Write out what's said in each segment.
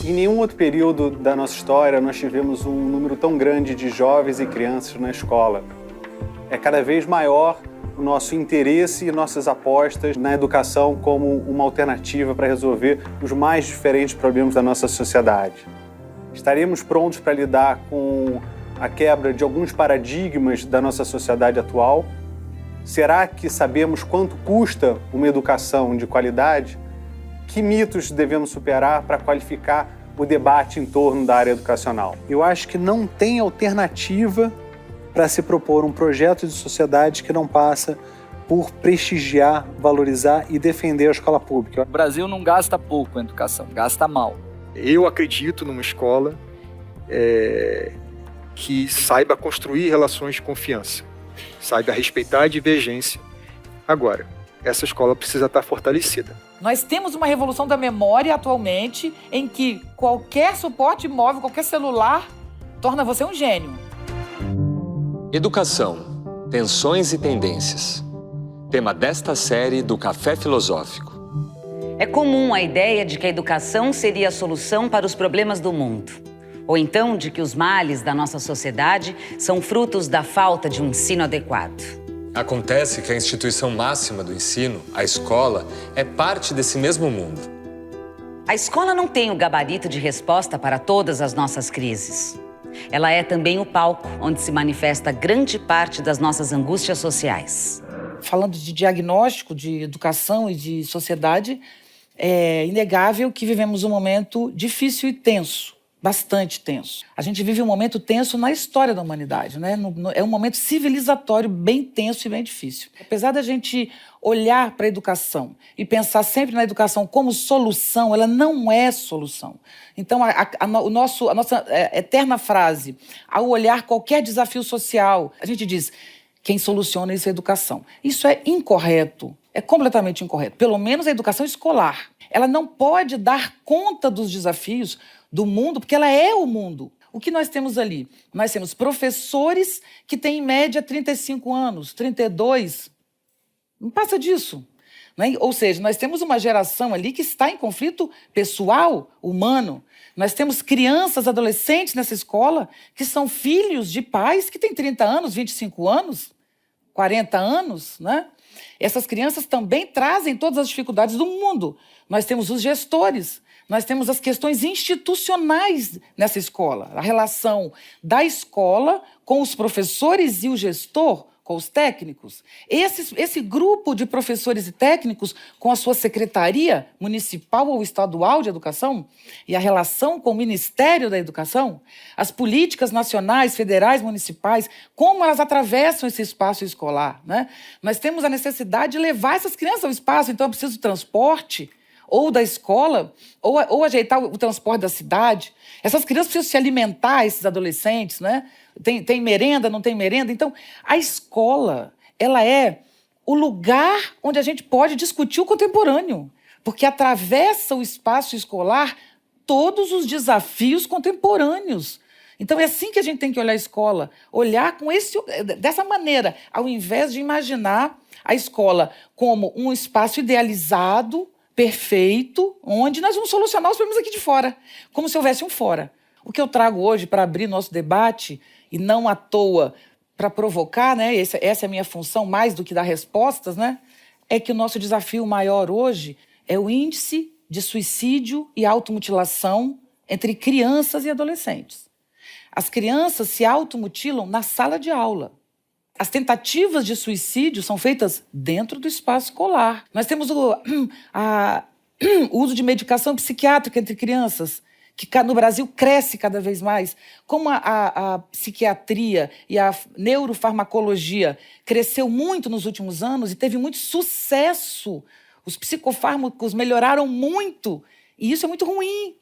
Em nenhum outro período da nossa história nós tivemos um número tão grande de jovens e crianças na escola. É cada vez maior o nosso interesse e nossas apostas na educação como uma alternativa para resolver os mais diferentes problemas da nossa sociedade. Estaremos prontos para lidar com a quebra de alguns paradigmas da nossa sociedade atual? Será que sabemos quanto custa uma educação de qualidade? Que mitos devemos superar para qualificar o debate em torno da área educacional? Eu acho que não tem alternativa para se propor um projeto de sociedade que não passa por prestigiar, valorizar e defender a escola pública. O Brasil não gasta pouco em educação, gasta mal. Eu acredito numa escola que saiba construir relações de confiança, saiba respeitar a divergência. Agora, essa escola precisa estar fortalecida. Nós temos uma revolução da memória atualmente em que qualquer suporte móvel, qualquer celular, torna você um gênio. Educação, tensões e tendências. Tema desta série do Café Filosófico. É comum a ideia de que a educação seria a solução para os problemas do mundo. Ou então de que os males da nossa sociedade são frutos da falta de um ensino adequado. Acontece que a instituição máxima do ensino, a escola, é parte desse mesmo mundo. A escola não tem o gabarito de resposta para todas as nossas crises. Ela é também o palco onde se manifesta grande parte das nossas angústias sociais. Falando de diagnóstico, de educação e de sociedade, é inegável que vivemos um momento difícil e tenso, bastante tenso. A gente vive um momento tenso na história da humanidade, né? É um momento civilizatório bem tenso e bem difícil. Apesar da gente olhar para a educação e pensar sempre na educação como solução, ela não é solução. Então, a nossa eterna frase, ao olhar qualquer desafio social, a gente diz: quem soluciona isso é a educação. Isso é incorreto, é completamente incorreto. Pelo menos a educação escolar. Ela não pode dar conta dos desafios do mundo, porque ela é o mundo. O que nós temos ali? Nós temos professores que têm, em média, 35 anos, 32. Não passa disso. Né? Ou seja, nós temos uma geração ali que está em conflito pessoal, humano. Nós temos crianças, adolescentes nessa escola que são filhos de pais que têm 30 anos, 25 anos, 40 anos, né? Essas crianças também trazem todas as dificuldades do mundo. Nós temos os gestores, nós temos as questões institucionais nessa escola, a relação da escola com os professores e o gestor, com os técnicos. Esse grupo de professores e técnicos com a sua secretaria municipal ou estadual de educação e a relação com o Ministério da Educação, as políticas nacionais, federais, municipais, como elas atravessam esse espaço escolar, né? Nós temos a necessidade de levar essas crianças ao espaço, então é preciso de transporte, ou da escola, ou ajeitar o transporte da cidade. Essas crianças precisam se alimentar, esses adolescentes, né? Tem merenda, não tem merenda? Então, a escola, ela é o lugar onde a gente pode discutir o contemporâneo, porque atravessa o espaço escolar todos os desafios contemporâneos. Então, é assim que a gente tem que olhar a escola, olhar dessa maneira, ao invés de imaginar a escola como um espaço idealizado, perfeito, onde nós vamos solucionar os problemas aqui de fora, como se houvesse um fora. O que eu trago hoje para abrir nosso debate, e não à toa para provocar, né? Essa é a minha função, mais do que dar respostas, né? É que o nosso desafio maior hoje é o índice de suicídio e automutilação entre crianças e adolescentes. As crianças se automutilam na sala de aula. As tentativas de suicídio são feitas dentro do espaço escolar. Nós temos o uso de medicação psiquiátrica entre crianças, que no Brasil cresce cada vez mais. Como a psiquiatria e a neurofarmacologia cresceu muito nos últimos anos e teve muito sucesso, os psicofármacos melhoraram muito, e isso é muito ruim,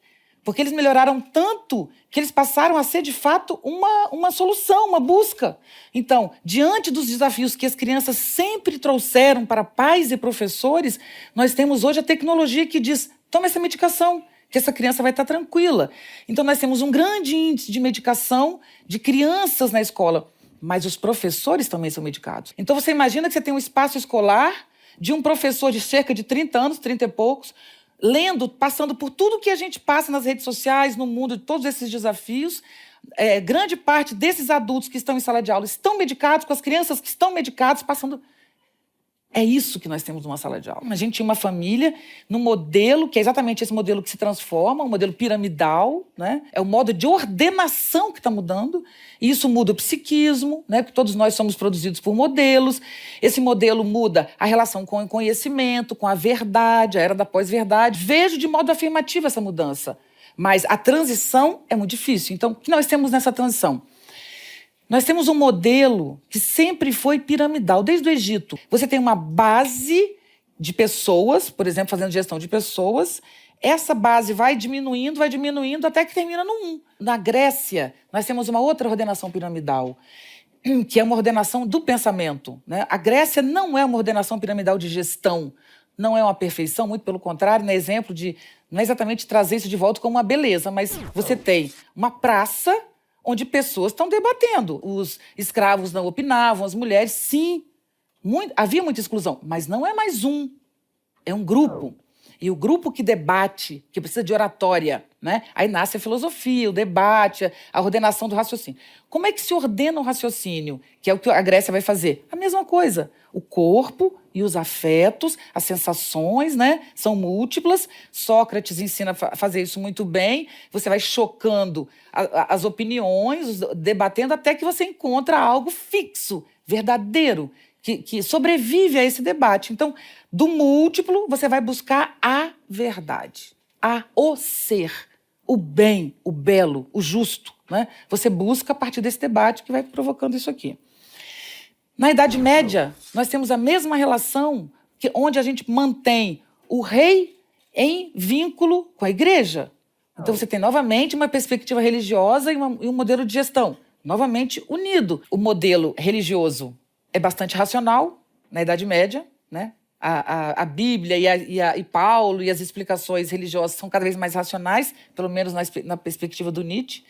porque eles melhoraram tanto que eles passaram a ser, de fato, uma solução, uma busca. Então, diante dos desafios que as crianças sempre trouxeram para pais e professores, nós temos hoje a tecnologia que diz: toma essa medicação, que essa criança vai estar tranquila. Então, nós temos um grande índice de medicação de crianças na escola, mas os professores também são medicados. Então, você imagina que você tem um espaço escolar de um professor de cerca de 30 anos, 30 e poucos, lendo, passando por tudo que a gente passa nas redes sociais, no mundo, todos esses desafios, grande parte desses adultos que estão em sala de aula estão medicados, com as crianças que estão medicadas, passando... É isso que nós temos numa sala de aula. A gente tinha uma família num modelo, que é exatamente esse modelo que se transforma, um modelo piramidal, né? É o modo de ordenação que está mudando, e isso muda o psiquismo, né? Porque todos nós somos produzidos por modelos. Esse modelo muda a relação com o conhecimento, com a verdade, a era da pós-verdade. Vejo de modo afirmativo essa mudança, mas a transição é muito difícil. Então, o que nós temos nessa transição? Nós temos um modelo que sempre foi piramidal, desde o Egito. Você tem uma base de pessoas, por exemplo, fazendo gestão de pessoas. Essa base vai diminuindo, até que termina no 1. Na Grécia, nós temos uma outra ordenação piramidal, que é uma ordenação do pensamento, né? A Grécia não é uma ordenação piramidal de gestão, não é uma perfeição, muito pelo contrário, não é exemplo de... Não é exatamente trazer isso de volta como uma beleza, mas você tem uma praça onde pessoas estão debatendo. Os escravos não opinavam, as mulheres, sim. Havia muita exclusão, mas não é mais um. É um grupo. E o grupo que debate, que precisa de oratória, né? Aí nasce a filosofia, o debate, a ordenação do raciocínio. Como é que se ordena o raciocínio? Que é o que a Grécia vai fazer. A mesma coisa. O corpo e os afetos, as sensações, né? São múltiplas. Sócrates ensina a fazer isso muito bem. Você vai chocando as opiniões, debatendo até que você encontra algo fixo, verdadeiro, que sobrevive a esse debate. Então, do múltiplo, você vai buscar a verdade, o ser, o bem, o belo, o justo, né? Você busca a partir desse debate que vai provocando isso aqui. Na Idade Média, nós temos a mesma relação onde a gente mantém o rei em vínculo com a igreja. Então, você tem, novamente, uma perspectiva religiosa e um modelo de gestão, novamente unido. O modelo religioso é bastante racional na Idade Média, né? A Bíblia e Paulo e as explicações religiosas são cada vez mais racionais, pelo menos na perspectiva do Nietzsche.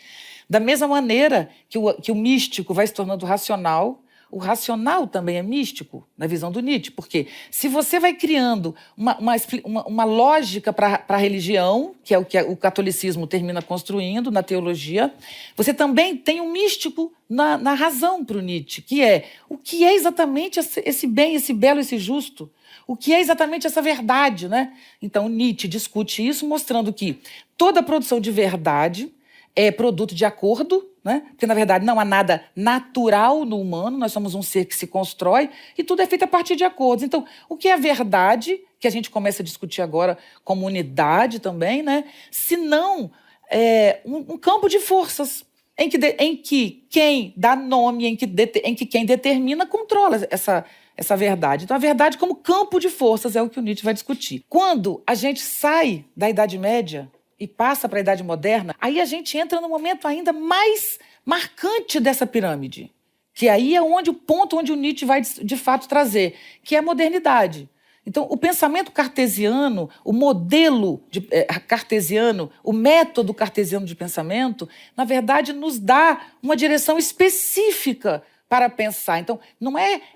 Da mesma maneira que o místico vai se tornando racional, o racional também é místico, na visão do Nietzsche, porque se você vai criando uma lógica para a religião, que é o que o catolicismo termina construindo na teologia, você também tem um místico na razão para o Nietzsche, que é o que é exatamente esse bem, esse belo, esse justo, o que é exatamente essa verdade, né? Então, Nietzsche discute isso, mostrando que toda produção de verdade é produto de acordo, né? Porque, na verdade, não há nada natural no humano, nós somos um ser que se constrói e tudo é feito a partir de acordos. Então, o que é verdade, que a gente começa a discutir agora como unidade também, né? Se não um campo de forças em que quem dá nome, em que quem determina controla essa verdade. Então, a verdade como campo de forças é o que o Nietzsche vai discutir. Quando a gente sai da Idade Média e passa para a Idade Moderna, aí a gente entra no momento ainda mais marcante dessa pirâmide, que aí é o ponto onde o Nietzsche vai, de fato, trazer, que é a modernidade. Então, o pensamento cartesiano, o modelo cartesiano, o método cartesiano de pensamento, na verdade, nos dá uma direção específica para pensar. Então,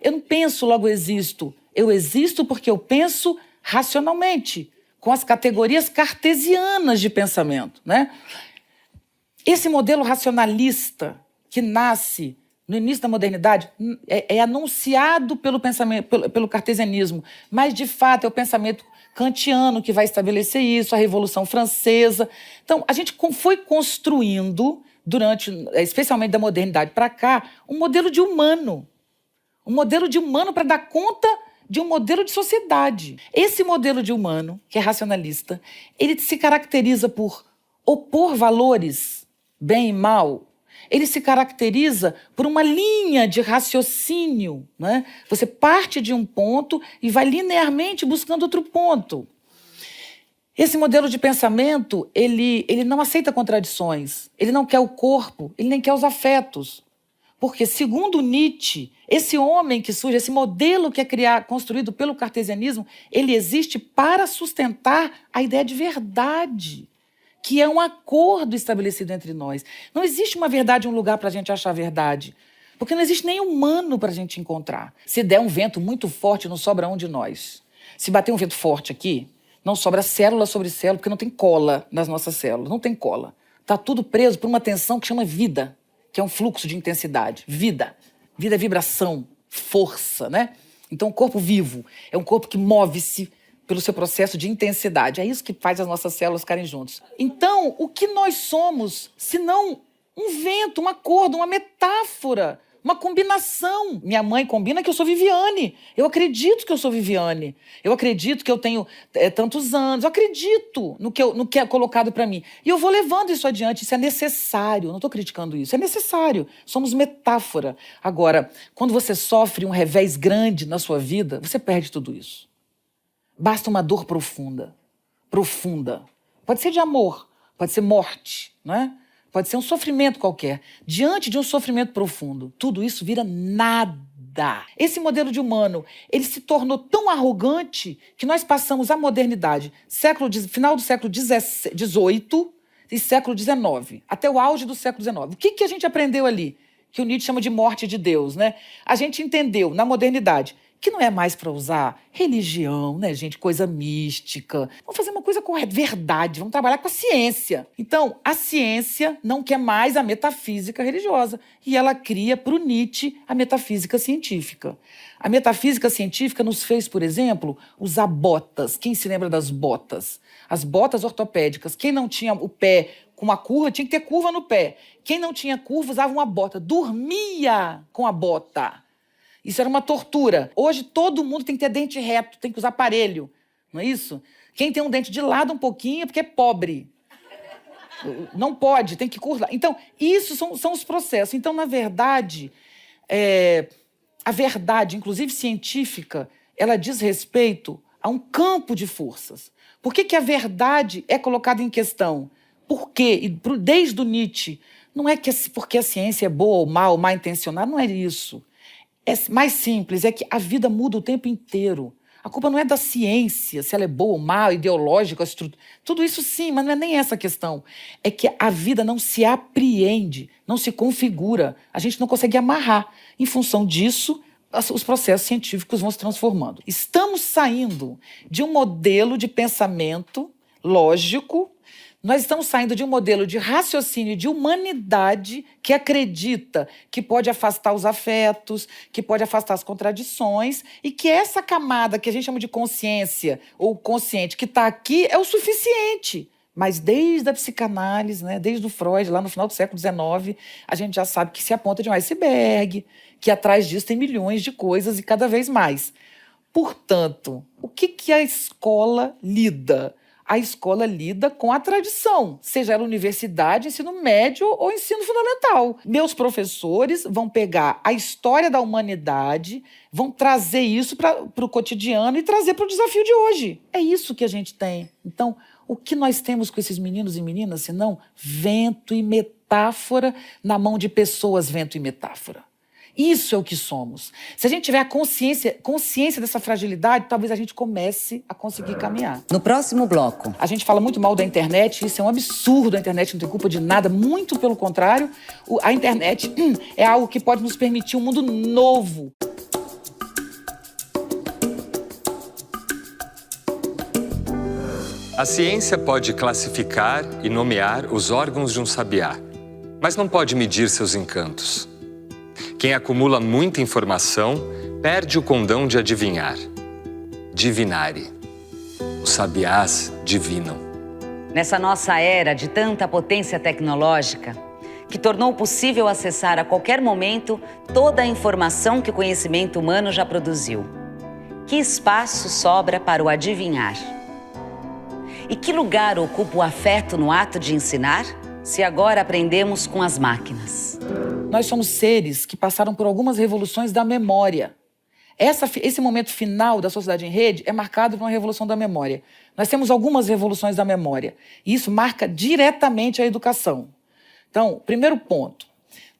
eu não penso, logo existo. Eu existo porque eu penso racionalmente, com as categorias cartesianas de pensamento, né? Esse modelo racionalista que nasce no início da modernidade é anunciado pelo pensamento, pelo cartesianismo, mas, de fato, é o pensamento kantiano que vai estabelecer isso, a Revolução Francesa. Então, a gente foi construindo, especialmente da modernidade para cá, um modelo de humano para dar conta de um modelo de sociedade. Esse modelo de humano, que é racionalista, ele se caracteriza por opor valores, bem e mal. Ele se caracteriza por uma linha de raciocínio, né? Você parte de um ponto e vai linearmente buscando outro ponto. Esse modelo de pensamento, ele não aceita contradições, ele não quer o corpo, ele nem quer os afetos. Porque, segundo Nietzsche, esse homem que surge, esse modelo que é construído pelo cartesianismo, ele existe para sustentar a ideia de verdade, que é um acordo estabelecido entre nós. Não existe uma verdade, um lugar para a gente achar a verdade, porque não existe nem humano para a gente encontrar. Se der um vento muito forte, não sobra um de nós. Se bater um vento forte aqui, Não sobra célula sobre célula, porque não tem cola nas nossas células, não tem cola. Está tudo preso por uma tensão que chama vida, que é um fluxo de intensidade. Vida. Vida é vibração, força, né? Então, o corpo vivo é um corpo que move-se pelo seu processo de intensidade. É isso que faz as nossas células ficarem juntas. Então, o que nós somos, se não um vento, um acordo, uma metáfora, uma combinação? Minha mãe combina que eu sou Viviane. Eu acredito que eu sou Viviane. Eu acredito que eu tenho tantos anos. Eu acredito no que é colocado para mim. E eu vou levando isso adiante. Isso é necessário. Não estou criticando isso. É necessário. Somos metáfora. Agora, quando você sofre um revés grande na sua vida, você perde tudo isso. Basta uma dor profunda. Profunda. Pode ser de amor. Pode ser morte, não é? Pode ser um sofrimento qualquer. Diante de um sofrimento profundo, tudo isso vira nada. Esse modelo de humano, ele se tornou tão arrogante que nós passamos a modernidade, final do século XVIII e século XIX, até o auge do século XIX. O que a gente aprendeu ali? Que o Nietzsche chama de morte de Deus, né? A gente entendeu, na modernidade, que não é mais para usar religião, né, gente? Coisa mística. Vamos fazer uma coisa correta, verdade. Vamos trabalhar com a ciência. Então, a ciência não quer mais a metafísica religiosa. E ela cria para o Nietzsche a metafísica científica. A metafísica científica nos fez, por exemplo, usar botas. Quem se lembra das botas? As botas ortopédicas. Quem não tinha o pé com uma curva, tinha que ter curva no pé. Quem não tinha curva, usava uma bota. Dormia com a bota. Isso era uma tortura. Hoje todo mundo tem que ter dente reto, tem que usar aparelho, não é isso? Quem tem um dente de lado um pouquinho é porque é pobre. Não pode, tem que curvar. Então, isso são os processos. Então, na verdade, a verdade, inclusive científica, ela diz respeito a um campo de forças. Por que a verdade é colocada em questão? Por quê? Desde o Nietzsche, não é porque a ciência é boa ou mal intencionada, não é isso. É mais simples, é que a vida muda o tempo inteiro. A culpa não é da ciência, se ela é boa ou má, ideológica, tudo isso sim, mas não é nem essa a questão. É que a vida não se apreende, não se configura. A gente não consegue amarrar. Em função disso, os processos científicos vão se transformando. Estamos saindo de um modelo de pensamento lógico. Nós estamos saindo de um modelo de raciocínio de humanidade que acredita que pode afastar os afetos, que pode afastar as contradições e que essa camada que a gente chama de consciência ou consciente que está aqui é o suficiente. Mas desde a psicanálise, né, desde o Freud, lá no final do século XIX, a gente já sabe que se aponta de um iceberg, que atrás disso tem milhões de coisas e cada vez mais. Portanto, o que a escola lida? A escola lida com a tradição, seja ela universidade, ensino médio ou ensino fundamental. Meus professores vão pegar a história da humanidade, vão trazer isso para o cotidiano e trazer para o desafio de hoje. É isso que a gente tem. Então, o que nós temos com esses meninos e meninas, senão vento e metáfora na mão de pessoas vento e metáfora? Isso é o que somos. Se a gente tiver a consciência dessa fragilidade, talvez a gente comece a conseguir caminhar. No próximo bloco. A gente fala muito mal da internet, isso é um absurdo, a internet não tem culpa de nada, muito pelo contrário. A internet é algo que pode nos permitir um mundo novo. A ciência pode classificar e nomear os órgãos de um sabiá, mas não pode medir seus encantos. Quem acumula muita informação perde o condão de adivinhar. Divinare. Os sabiás divinam. Nessa nossa era de tanta potência tecnológica, que tornou possível acessar a qualquer momento toda a informação que o conhecimento humano já produziu, que espaço sobra para o adivinhar? E que lugar ocupa o afeto no ato de ensinar, se agora aprendemos com as máquinas? Nós somos seres que passaram por algumas revoluções da memória. Esse momento final da sociedade em rede é marcado por uma revolução da memória. Nós temos algumas revoluções da memória. E isso marca diretamente a educação. Então, primeiro ponto.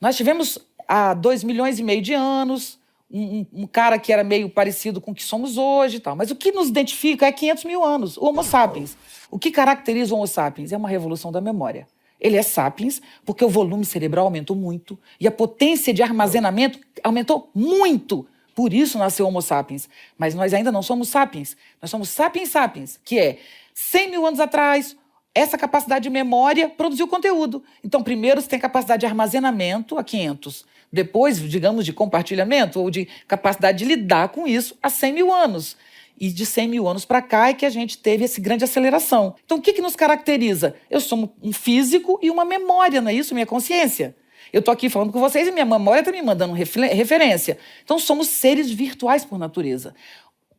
Nós tivemos há 2,5 milhões de anos um cara que era meio parecido com o que somos hoje e tal. Mas o que nos identifica é 500 mil anos, o Homo sapiens. O que caracteriza o Homo sapiens é uma revolução da memória. Ele é sapiens porque o volume cerebral aumentou muito e a potência de armazenamento aumentou muito, Por isso nasceu Homo sapiens. Mas nós ainda não somos sapiens. Nós somos sapiens sapiens, que é 100 mil anos atrás, essa capacidade de memória produziu conteúdo. Então, primeiro você tem capacidade de armazenamento a 500. Depois, digamos, de compartilhamento ou de capacidade de lidar com isso a 100 mil anos. E de 100 mil anos para cá é que a gente teve essa grande aceleração. Então, o que nos caracteriza? Eu sou um físico e uma memória, não é isso? Minha consciência. Eu estou aqui falando com vocês e minha memória está me mandando referência. Então, somos seres virtuais por natureza.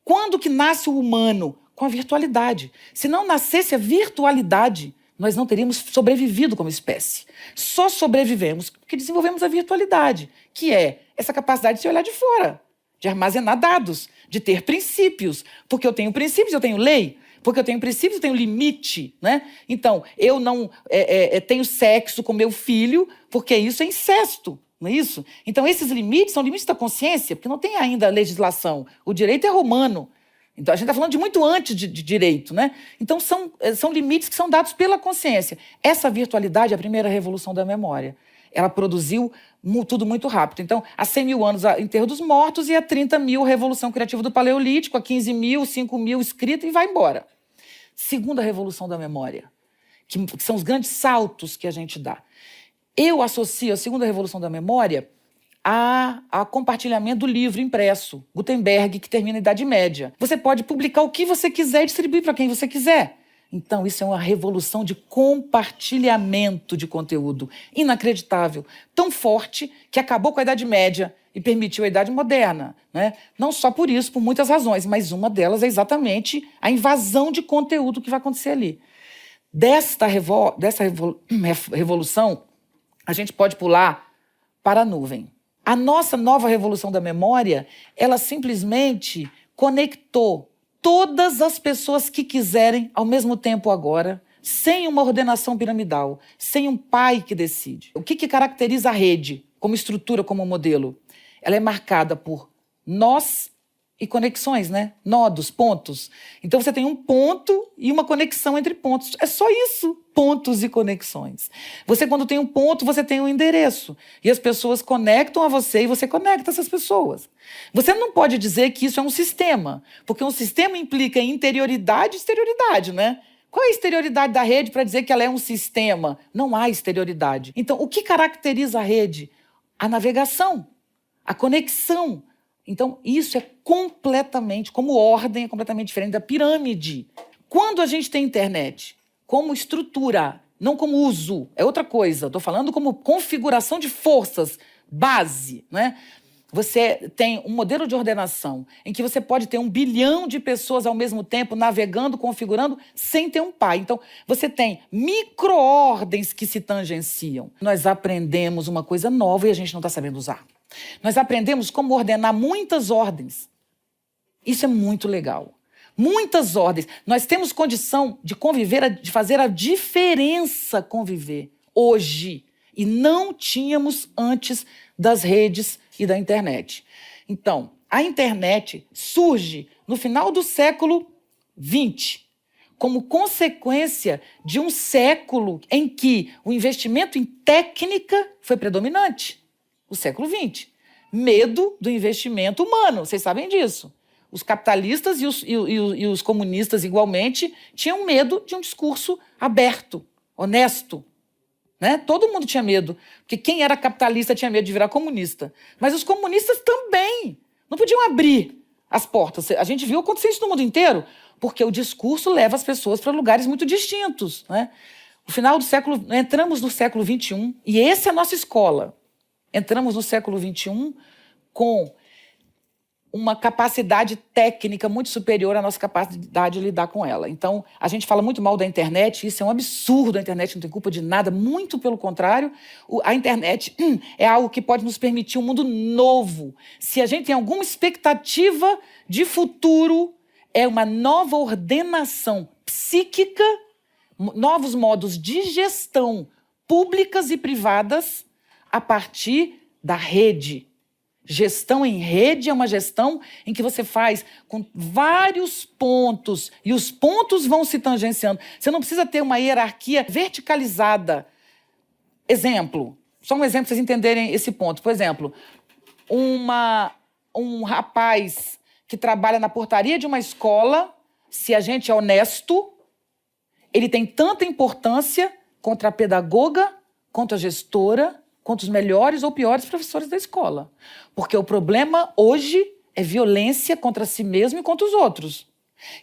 Quando que nasce o humano? Com a virtualidade. Se não nascesse a virtualidade, nós não teríamos sobrevivido como espécie. Só sobrevivemos porque desenvolvemos a virtualidade, que é essa capacidade de se olhar de fora, de armazenar dados, de ter princípios. Porque eu tenho princípios, eu tenho lei. Porque eu tenho princípios, eu tenho limite, né? Então, eu não tenho sexo com meu filho porque isso é incesto, não é isso? Então, esses limites são limites da consciência, porque não tem ainda legislação. O direito é romano. Então, a gente está falando de muito antes de direito, né? Então, são limites que são dados pela consciência. Essa virtualidade é a primeira revolução da memória. Ela produziu tudo muito rápido. Então, há 100 mil anos, enterro dos mortos, e há 30 mil, revolução criativa do Paleolítico, há 15 mil, 5 mil, escrita, e vai embora. Segunda revolução da memória, que são os grandes saltos que a gente dá. Eu associo a segunda revolução da memória a compartilhamento do livro impresso, Gutenberg, que termina na Idade Média. Você pode publicar o que você quiser e distribuir para quem você quiser. Então, isso é uma revolução de compartilhamento de conteúdo inacreditável, tão forte que acabou com a Idade Média e permitiu a Idade Moderna, né? Não só por isso, por muitas razões, mas uma delas é exatamente a invasão de conteúdo que vai acontecer ali. Dessa revolução, a gente pode pular para a nuvem. A nossa nova revolução da memória, ela simplesmente conectou todas as pessoas que quiserem ao mesmo tempo agora, sem uma ordenação piramidal, sem um pai que decide. O que caracteriza a rede como estrutura, como modelo? Ela é marcada por nós e conexões, né? Nodos, pontos. Então você tem um ponto e uma conexão entre pontos. É só isso, pontos e conexões. Você, quando tem um ponto, você tem um endereço. E as pessoas conectam a você e você conecta essas pessoas. Você não pode dizer que isso é um sistema, porque um sistema implica interioridade e exterioridade, né? Qual é a exterioridade da rede para dizer que ela é um sistema? Não há exterioridade. Então, o que caracteriza a rede? A navegação, a conexão. Então, isso é completamente, como ordem, é completamente diferente da pirâmide. Quando a gente tem internet como estrutura, não como uso, é outra coisa. Estou falando como configuração de forças, base, né? Você tem um modelo de ordenação em que você pode ter 1 bilhão de pessoas ao mesmo tempo navegando, configurando, sem ter um pai. Então, você tem micro-ordens que se tangenciam. Nós aprendemos uma coisa nova e a gente não está sabendo usar. Nós aprendemos como ordenar muitas ordens. Isso é muito legal. Muitas ordens. Nós temos condição de conviver, de fazer a diferença conviver hoje. E não tínhamos antes das redes e da internet. Então, a internet surge no final do século XX, como consequência de um século em que o investimento em técnica foi predominante. O século XX. Medo do investimento humano, vocês sabem disso. Os capitalistas e os comunistas, igualmente, tinham medo de um discurso aberto, honesto. Né? Todo mundo tinha medo, porque quem era capitalista tinha medo de virar comunista. Mas os comunistas também não podiam abrir as portas. A gente viu acontecer isso no mundo inteiro, porque o discurso leva as pessoas para lugares muito distintos. Né? No final do século, entramos no século XXI, e essa é a nossa escola. Entramos no século XXI com uma capacidade técnica muito superior à nossa capacidade de lidar com ela. Então, a gente fala muito mal da internet, isso é um absurdo, a internet não tem culpa de nada, muito pelo contrário. A internet é algo que pode nos permitir um mundo novo. Se a gente tem alguma expectativa de futuro, é uma nova ordenação psíquica, novos modos de gestão públicas e privadas a partir da rede. Gestão em rede é uma gestão em que você faz com vários pontos e os pontos vão se tangenciando. Você não precisa ter uma hierarquia verticalizada. Exemplo, só um exemplo para vocês entenderem esse ponto. Por exemplo, uma um rapaz que trabalha na portaria de uma escola, se a gente é honesto, ele tem tanta importância contra a pedagoga, contra a gestora, contra os melhores ou piores professores da escola. Porque o problema hoje é violência contra si mesmo e contra os outros.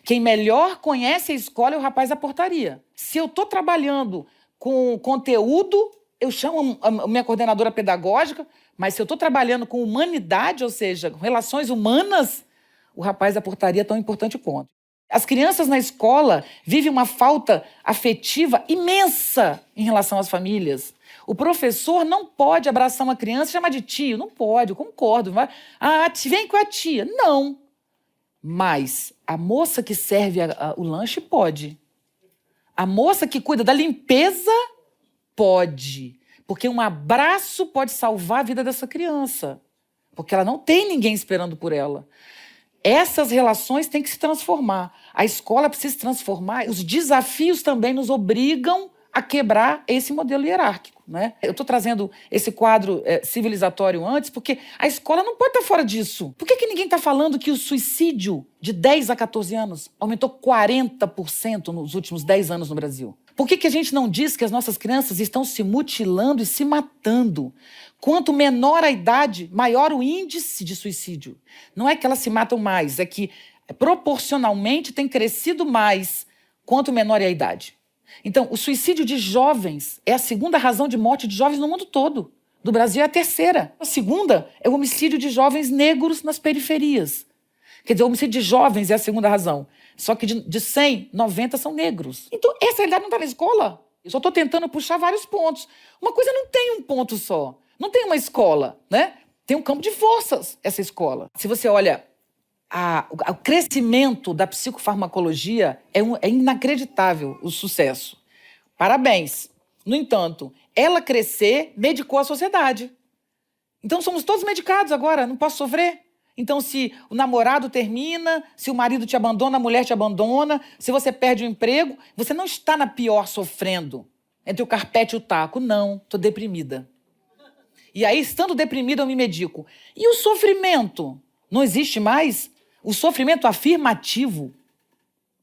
Quem melhor conhece a escola é o rapaz da portaria. Se eu estou trabalhando com conteúdo, eu chamo a minha coordenadora pedagógica, mas se eu estou trabalhando com humanidade, ou seja, com relações humanas, o rapaz da portaria é tão importante quanto. As crianças na escola vivem uma falta afetiva imensa em relação às famílias. O professor não pode abraçar uma criança e chamar de tio. Não pode, eu concordo. Vem com a tia. Não. Mas a moça que serve o lanche pode. A moça que cuida da limpeza pode. Porque um abraço pode salvar a vida dessa criança. Porque ela não tem ninguém esperando por ela. Essas relações têm que se transformar. A escola precisa se transformar. Os desafios também nos obrigam a quebrar esse modelo hierárquico, né? Eu estou trazendo esse quadro civilizatório antes porque a escola não pode estar fora disso. Por que ninguém está falando que o suicídio de 10 a 14 anos aumentou 40% nos últimos 10 anos no Brasil? Por que a gente não diz que as nossas crianças estão se mutilando e se matando? Quanto menor a idade, maior o índice de suicídio. Não é que elas se matam mais, é que proporcionalmente tem crescido mais quanto menor é a idade. Então, o suicídio de jovens é a segunda razão de morte de jovens no mundo todo. Do Brasil é a terceira. A segunda é o homicídio de jovens negros nas periferias. Quer dizer, o homicídio de jovens é a segunda razão. Só que de 100, 90 são negros. Então, essa realidade não está na escola. Eu só estou tentando puxar vários pontos. Uma coisa não tem um ponto só. Não tem uma escola, né? Tem um campo de forças, essa escola. Se você olha, o crescimento da psicofarmacologia é inacreditável, o sucesso. Parabéns. No entanto, ela crescer medicou a sociedade. Então somos todos medicados agora, não posso sofrer. Então se o namorado termina, se o marido te abandona, a mulher te abandona, se você perde o emprego, você não está na pior sofrendo, entre o carpete e o taco. Não, estou deprimida. E aí, estando deprimida, eu me medico. E o sofrimento? Não existe mais? O sofrimento afirmativo,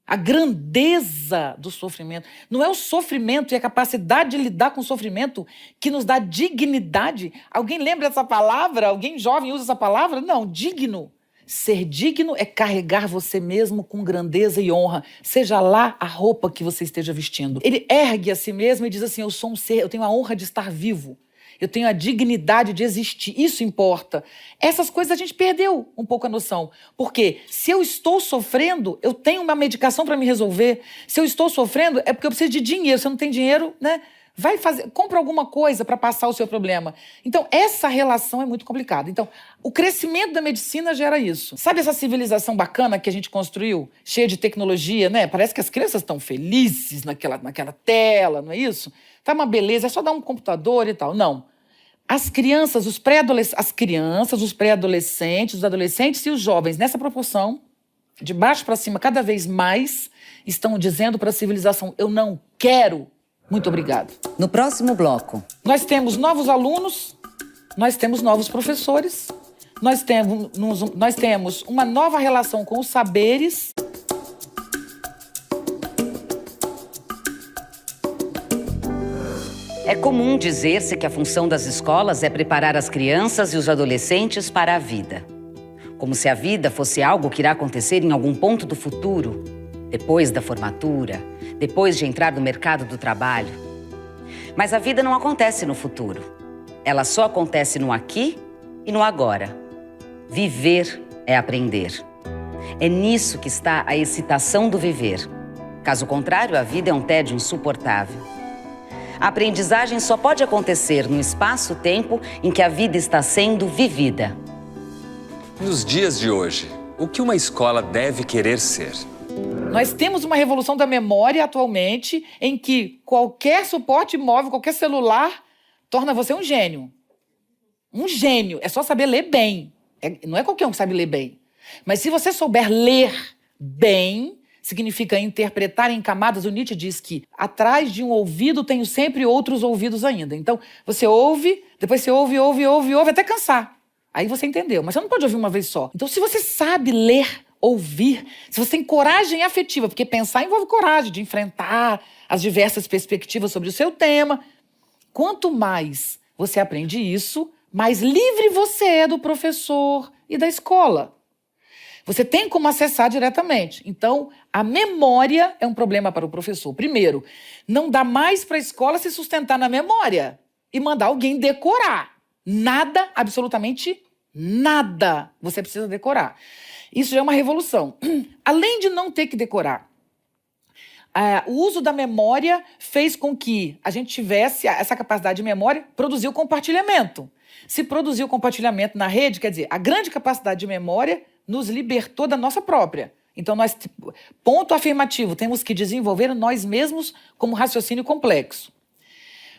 a grandeza do sofrimento. Não é o sofrimento e a capacidade de lidar com o sofrimento que nos dá dignidade. Alguém lembra dessa palavra? Alguém jovem usa essa palavra? Não, digno. Ser digno é carregar você mesmo com grandeza e honra, seja lá a roupa que você esteja vestindo. Ele ergue a si mesmo e diz assim, eu sou um ser, eu tenho a honra de estar vivo. Eu tenho a dignidade de existir, isso importa. Essas coisas a gente perdeu um pouco a noção. Porque se eu estou sofrendo, eu tenho uma medicação para me resolver. Se eu estou sofrendo, é porque eu preciso de dinheiro. Se eu não tenho dinheiro, né? Compra alguma coisa para passar o seu problema. Então, essa relação é muito complicada. Então, o crescimento da medicina gera isso. Sabe essa civilização bacana que a gente construiu, cheia de tecnologia, né? Parece que as crianças estão felizes naquela tela, não é isso? Tá uma beleza, é só dar um computador e tal. Não. As crianças, os pré-adolescentes, os adolescentes e os jovens, nessa proporção, de baixo para cima, cada vez mais, estão dizendo para a civilização, eu não quero. Muito obrigado. No próximo bloco. Nós temos novos alunos, nós temos novos professores, nós temos uma nova relação com os saberes. É comum dizer-se que a função das escolas é preparar as crianças e os adolescentes para a vida. Como se a vida fosse algo que irá acontecer em algum ponto do futuro, depois da formatura, depois de entrar no mercado do trabalho. Mas a vida não acontece no futuro. Ela só acontece no aqui e no agora. Viver é aprender. É nisso que está a excitação do viver. Caso contrário, a vida é um tédio insuportável. A aprendizagem só pode acontecer no espaço-tempo em que a vida está sendo vivida. Nos dias de hoje, o que uma escola deve querer ser? Nós temos uma revolução da memória atualmente em que qualquer suporte móvel, qualquer celular, torna você um gênio. Um gênio. É só saber ler bem. Não é qualquer um que sabe ler bem. Mas se você souber ler bem, significa interpretar em camadas. O Nietzsche diz que atrás de um ouvido tenho sempre outros ouvidos ainda. Então, você ouve, depois você ouve, até cansar. Aí você entendeu, mas você não pode ouvir uma vez só. Então, se você sabe ler, ouvir, se você tem coragem afetiva, porque pensar envolve coragem de enfrentar as diversas perspectivas sobre o seu tema. Quanto mais você aprende isso, mais livre você é do professor e da escola. Você tem como acessar diretamente. Então, a memória é um problema para o professor. Primeiro, não dá mais para a escola se sustentar na memória e mandar alguém decorar. Nada, absolutamente nada, você precisa decorar. Isso já é uma revolução. Além de não ter que decorar, o uso da memória fez com que a gente tivesse essa capacidade de memória, produzir o compartilhamento. Se produzir o compartilhamento na rede, quer dizer, a grande capacidade de memória nos libertou da nossa própria. Então, nós, ponto afirmativo, temos que desenvolver nós mesmos como raciocínio complexo.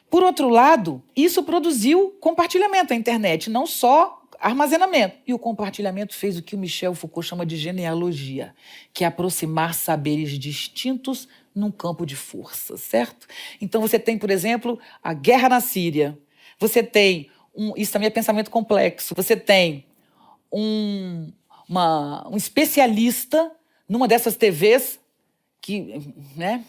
Por outro lado, isso produziu compartilhamento, a internet, não só armazenamento. E o compartilhamento fez o que o Michel Foucault chama de genealogia, que é aproximar saberes distintos num campo de força, certo? Então você tem, por exemplo, a guerra na Síria. Você tem, isso também é pensamento complexo, você tem um especialista numa dessas TVs que, né,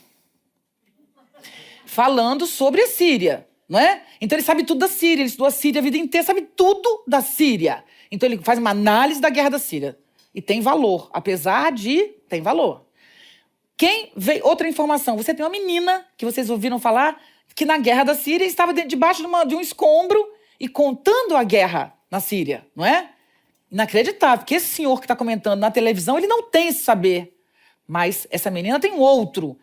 falando sobre a Síria, não é? Então ele sabe tudo da Síria, ele estudou a Síria a vida inteira, sabe tudo da Síria. Então ele faz uma análise da guerra da Síria. E tem valor, apesar de... tem valor. Quem veio... outra informação, você tem uma menina, que vocês ouviram falar, que na guerra da Síria estava debaixo de um escombro e contando a guerra na Síria, não é? Inacreditável, porque esse senhor que está comentando na televisão, ele não tem esse saber. Mas essa menina tem outro.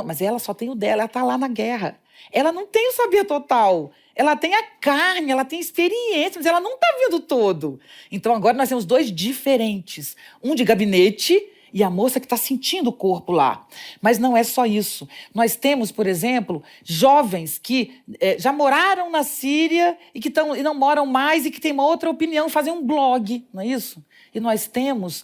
Mas ela só tem o dela, ela está lá na guerra. Ela não tem o saber total. Ela tem a carne, ela tem experiência, mas ela não está vendo todo. Então agora nós temos dois diferentes. Um de gabinete e a moça que está sentindo o corpo lá. Mas não é só isso. Nós temos, por exemplo, jovens que já moraram na Síria e não moram mais e que têm uma outra opinião, fazem um blog, não é isso? E nós temos...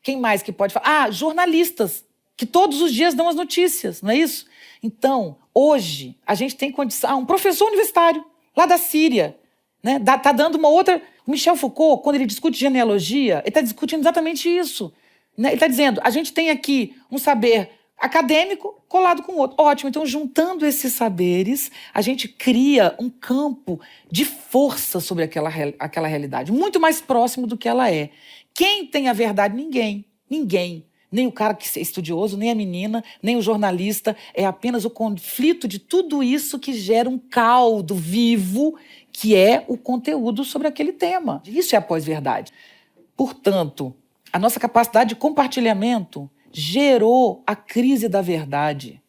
quem mais que pode falar? jornalistas, que todos os dias dão as notícias, não é isso? Então, hoje, a gente tem condição... um professor universitário, lá da Síria, né? Tá dando uma outra... O Michel Foucault, quando ele discute genealogia, ele está discutindo exatamente isso. Né? Ele está dizendo, a gente tem aqui um saber acadêmico colado com o outro. Ótimo, então, juntando esses saberes, a gente cria um campo de força sobre aquela realidade, muito mais próximo do que ela é. Quem tem a verdade? Ninguém. Ninguém. Nem o cara que é estudioso, nem a menina, nem o jornalista. É apenas o conflito de tudo isso que gera um caldo vivo, que é o conteúdo sobre aquele tema. Isso é a pós-verdade. Portanto, a nossa capacidade de compartilhamento gerou a crise da verdade.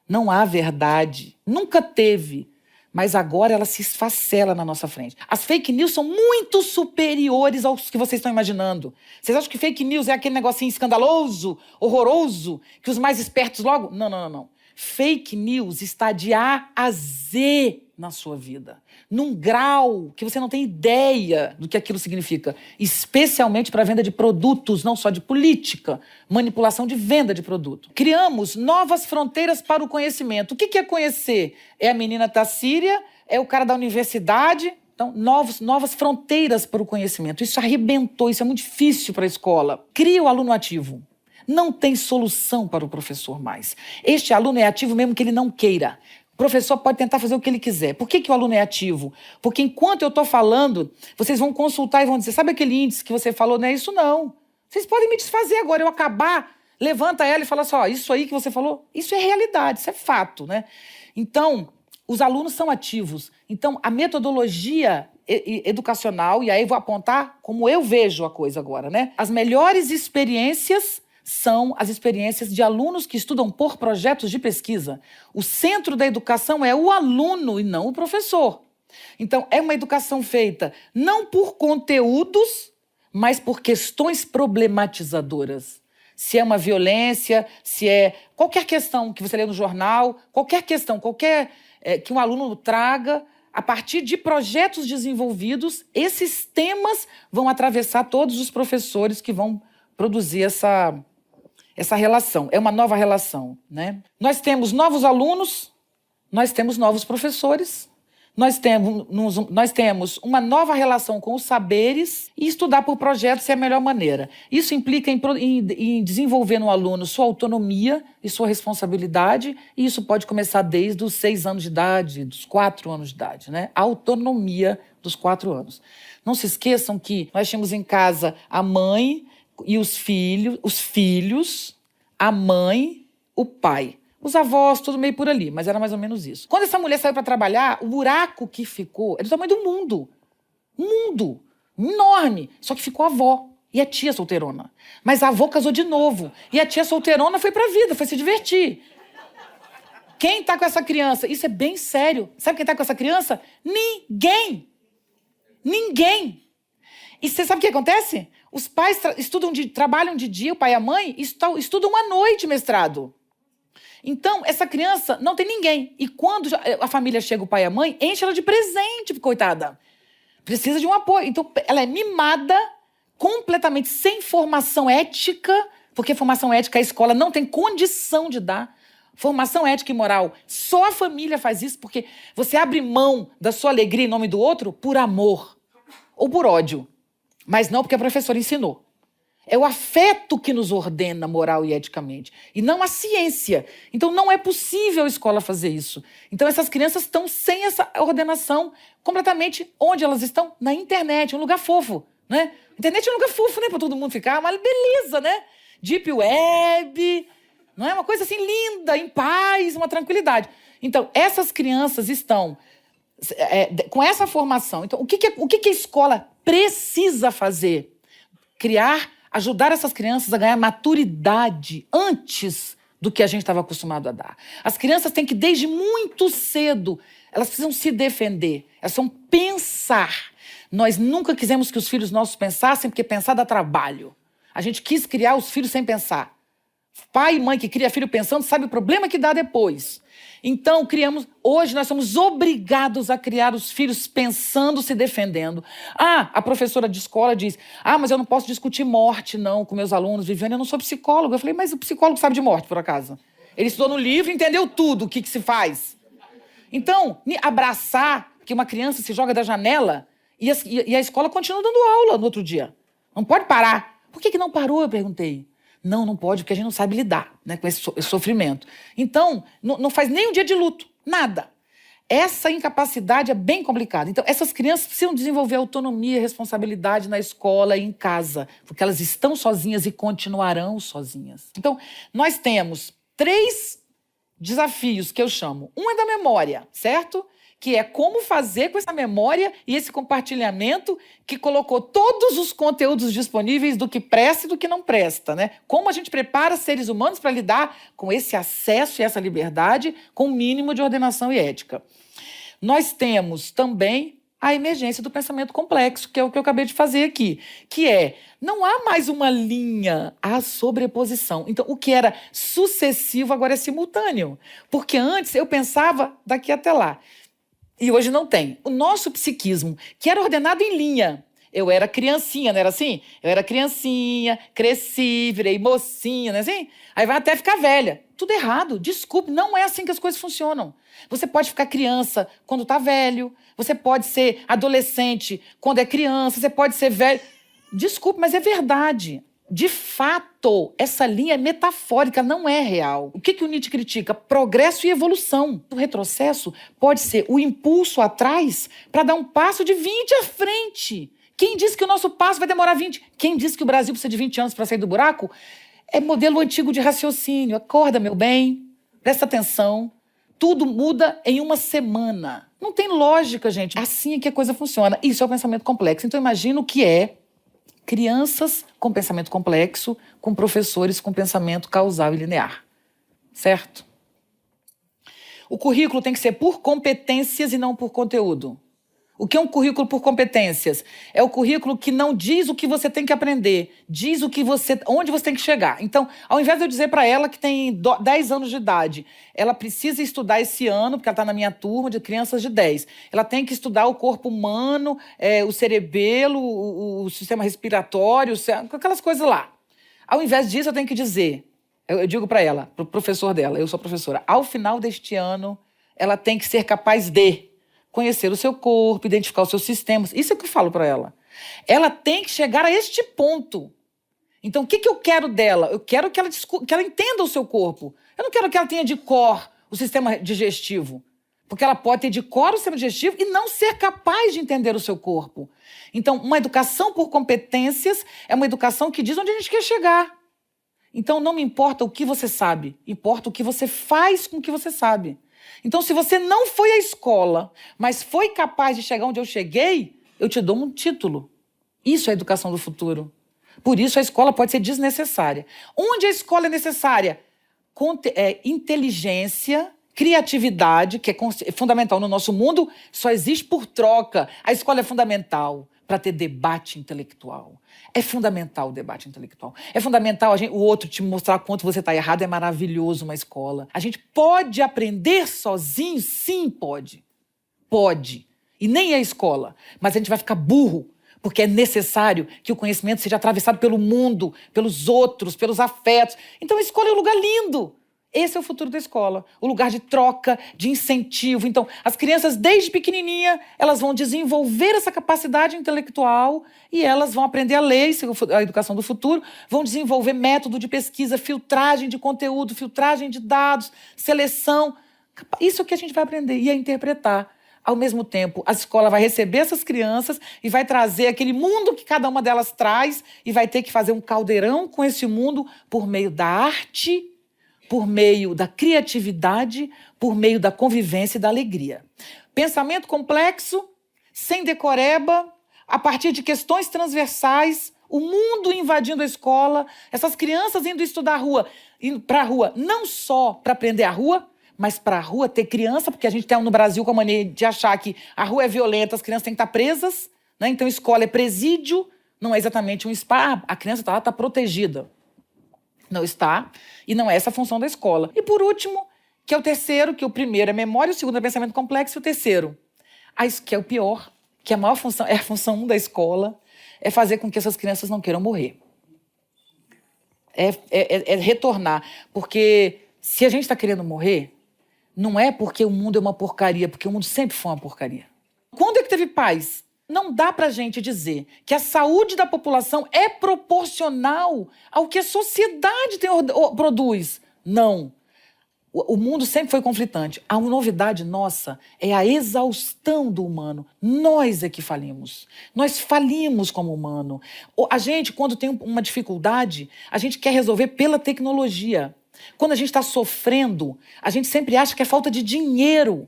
Não há verdade. Nunca teve. Mas agora ela se esfacela na nossa frente. As fake news são muito superiores aos que vocês estão imaginando. Vocês acham que fake news é aquele negocinho escandaloso, horroroso, que os mais espertos logo... Não. Fake news está de A a Z na sua vida. Num grau que você não tem ideia do que aquilo significa. Especialmente para a venda de produtos, não só de política. Manipulação de venda de produto. Criamos novas fronteiras para o conhecimento. O que é conhecer? É a menina da Síria? É o cara da universidade? Então, novas fronteiras para o conhecimento. Isso arrebentou, isso é muito difícil para a escola. Cria o aluno ativo. Não tem solução para o professor mais. Este aluno é ativo mesmo que ele não queira. O professor pode tentar fazer o que ele quiser. Por que o aluno é ativo? Porque enquanto eu estou falando, vocês vão consultar e vão dizer, sabe aquele índice que você falou? Não é isso não. Vocês podem me desfazer agora, eu acabar, levanta ela e fala assim, isso aí que você falou, isso é realidade, isso é fato, né? Então, os alunos são ativos. Então, a metodologia educacional, e aí vou apontar como eu vejo a coisa agora, né? As melhores experiências são as experiências de alunos que estudam por projetos de pesquisa. O centro da educação é o aluno e não o professor. Então, é uma educação feita não por conteúdos, mas por questões problematizadoras. Se é uma violência, se é qualquer questão que você lê no jornal, qualquer questão, que um aluno traga, a partir de projetos desenvolvidos, esses temas vão atravessar todos os professores que vão produzir essa relação. É uma nova relação, né? Nós temos novos alunos, nós temos novos professores, Nós temos uma nova relação com os saberes e estudar por projetos é a melhor maneira. Isso implica em desenvolver no aluno sua autonomia e sua responsabilidade, e isso pode começar desde os 6 anos de idade, dos 4 anos de idade, né? A autonomia dos 4 anos. Não se esqueçam que nós tínhamos em casa a mãe e os filhos, a mãe, o pai. Os avós, tudo meio por ali, mas era mais ou menos isso. Quando essa mulher saiu para trabalhar, o buraco que ficou era do tamanho do mundo. Mundo enorme. Só que ficou a avó e a tia solteirona. Mas a avó casou de novo. E a tia solteirona foi pra vida, foi se divertir. Quem tá com essa criança? Isso é bem sério. Sabe quem tá com essa criança? Ninguém. Ninguém. E você sabe o que acontece? Os pais trabalham de dia, o pai e a mãe, estudam à noite mestrado. Então, essa criança não tem ninguém. E quando a família chega, o pai e a mãe, enche ela de presente, coitada. Precisa de um apoio. Então, ela é mimada, completamente sem formação ética, porque formação ética a escola não tem condição de dar. Formação ética e moral, só a família faz isso, porque você abre mão da sua alegria em nome do outro por amor ou por ódio. Mas não porque a professora ensinou. É o afeto que nos ordena moral e eticamente, e não a ciência. Então, não é possível a escola fazer isso. Então, essas crianças estão sem essa ordenação completamente. Onde elas estão? Na internet, um lugar fofo, né? A internet é um lugar fofo, né? Para todo mundo ficar, uma beleza, né? Deep Web, não é? Uma coisa assim linda, em paz, uma tranquilidade. Então, essas crianças estão com essa formação. Então, o que a escola precisa fazer? Ajudar essas crianças a ganhar maturidade antes do que a gente estava acostumado a dar. As crianças têm que, desde muito cedo, elas precisam se defender, elas precisam pensar. Nós nunca quisemos que os filhos nossos pensassem, porque pensar dá trabalho. A gente quis criar os filhos sem pensar. Pai e mãe que cria filho pensando sabe o problema que dá depois. Então, hoje nós somos obrigados a criar os filhos pensando, se defendendo. A professora de escola diz, mas eu não posso discutir morte, não, com meus alunos. Viviane, eu não sou psicóloga. Eu falei, mas o psicólogo sabe de morte, por acaso? Ele estudou no livro e entendeu tudo, o que se faz. Então, abraçar, que uma criança se joga da janela e a escola continua dando aula no outro dia. Não pode parar. Por que não parou, eu perguntei. Não pode, porque a gente não sabe lidar, né, com esse sofrimento. Então, não faz nem um dia de luto, nada. Essa incapacidade é bem complicada. Então, essas crianças precisam desenvolver autonomia e responsabilidade na escola e em casa, porque elas estão sozinhas e continuarão sozinhas. Então, nós temos 3 desafios que eu chamo. Um é da memória, certo? Que é como fazer com essa memória e esse compartilhamento que colocou todos os conteúdos disponíveis do que presta e do que não presta, né? Como a gente prepara seres humanos para lidar com esse acesso e essa liberdade com o mínimo de ordenação e ética. Nós temos também a emergência do pensamento complexo, que é o que eu acabei de fazer aqui, que não há mais uma linha, há sobreposição. Então, o que era sucessivo agora é simultâneo, porque antes eu pensava daqui até lá. E hoje não tem. O nosso psiquismo, que era ordenado em linha. Eu era criancinha, não era assim? Eu era criancinha, cresci, virei mocinha, não é assim? Aí vai até ficar velha. Tudo errado. Desculpe, não é assim que as coisas funcionam. Você pode ficar criança quando tá velho. Você pode ser adolescente quando é criança. Você pode ser velho. Desculpe, mas é verdade. De fato, essa linha é metafórica, não é real. O que o Nietzsche critica? Progresso e evolução. O retrocesso pode ser o impulso atrás para dar um passo de 20 à frente. Quem disse que o nosso passo vai demorar 20? Quem disse que o Brasil precisa de 20 anos para sair do buraco? É modelo antigo de raciocínio. Acorda, meu bem. Presta atenção. Tudo muda em uma semana. Não tem lógica, gente. Assim é que a coisa funciona. Isso é o pensamento complexo. Então, imagina o que é crianças com pensamento complexo, com professores com pensamento causal e linear. Certo? O currículo tem que ser por competências e não por conteúdo. O que é um currículo por competências? É o currículo que não diz o que você tem que aprender, diz onde você tem que chegar. Então, ao invés de eu dizer para ela que tem 10 anos de idade, ela precisa estudar esse ano, porque ela está na minha turma de crianças de 10. Ela tem que estudar o corpo humano, o cerebelo, o sistema respiratório, aquelas coisas lá. Ao invés disso, eu tenho que dizer, eu digo para ela, para o professor dela, eu sou professora, ao final deste ano, ela tem que ser capaz de conhecer o seu corpo, identificar os seus sistemas. Isso é o que eu falo para ela. Ela tem que chegar a este ponto. Então, o que eu quero dela? Eu quero que ela entenda o seu corpo. Eu não quero que ela tenha de cor o sistema digestivo. Porque ela pode ter de cor o sistema digestivo e não ser capaz de entender o seu corpo. Então, uma educação por competências é uma educação que diz onde a gente quer chegar. Então, não me importa o que você sabe, importa o que você faz com o que você sabe. Então, se você não foi à escola, mas foi capaz de chegar onde eu cheguei, eu te dou um título. Isso é a educação do futuro. Por isso, a escola pode ser desnecessária. Onde a escola é necessária? Inteligência, criatividade, que é fundamental no nosso mundo, só existe por troca. A escola é fundamental para ter debate intelectual. É fundamental o debate intelectual. É fundamental o outro te mostrar quanto você está errado. É maravilhoso uma escola. A gente pode aprender sozinho? Sim, pode. Pode. E nem é a escola. Mas a gente vai ficar burro, porque é necessário que o conhecimento seja atravessado pelo mundo, pelos outros, pelos afetos. Então a escola é um lugar lindo. Esse é o futuro da escola, o lugar de troca, de incentivo. Então, as crianças, desde pequenininha, elas vão desenvolver essa capacidade intelectual e elas vão aprender a ler, a educação do futuro, vão desenvolver método de pesquisa, filtragem de conteúdo, filtragem de dados, seleção. Isso é o que a gente vai aprender e a interpretar. Ao mesmo tempo, a escola vai receber essas crianças e vai trazer aquele mundo que cada uma delas traz e vai ter que fazer um caldeirão com esse mundo por meio da arte, por meio da criatividade, por meio da convivência e da alegria. Pensamento complexo, sem decoreba, a partir de questões transversais, o mundo invadindo a escola, essas crianças indo estudar para a rua, não só para aprender a rua, mas para a rua ter criança, porque a gente tem no Brasil com a mania de achar que a rua é violenta, as crianças têm que estar presas, né? Então escola é presídio, não é exatamente um spa, a criança está lá, está protegida. Não está, e não é essa a função da escola. E por último, que é o terceiro, que o primeiro é memória, o segundo é pensamento complexo, e o terceiro, que é o pior, que a maior função, é a função 1 da escola, é fazer com que essas crianças não queiram morrer. É retornar. Porque se a gente está querendo morrer, não é porque o mundo é uma porcaria, porque o mundo sempre foi uma porcaria. Quando é que teve paz? Não dá pra gente dizer que a saúde da população é proporcional ao que a sociedade produz. Não. O mundo sempre foi conflitante. A novidade nossa é a exaustão do humano. Nós é que falimos. Nós falimos como humano. A gente, quando tem uma dificuldade, a gente quer resolver pela tecnologia. Quando a gente está sofrendo, a gente sempre acha que é falta de dinheiro.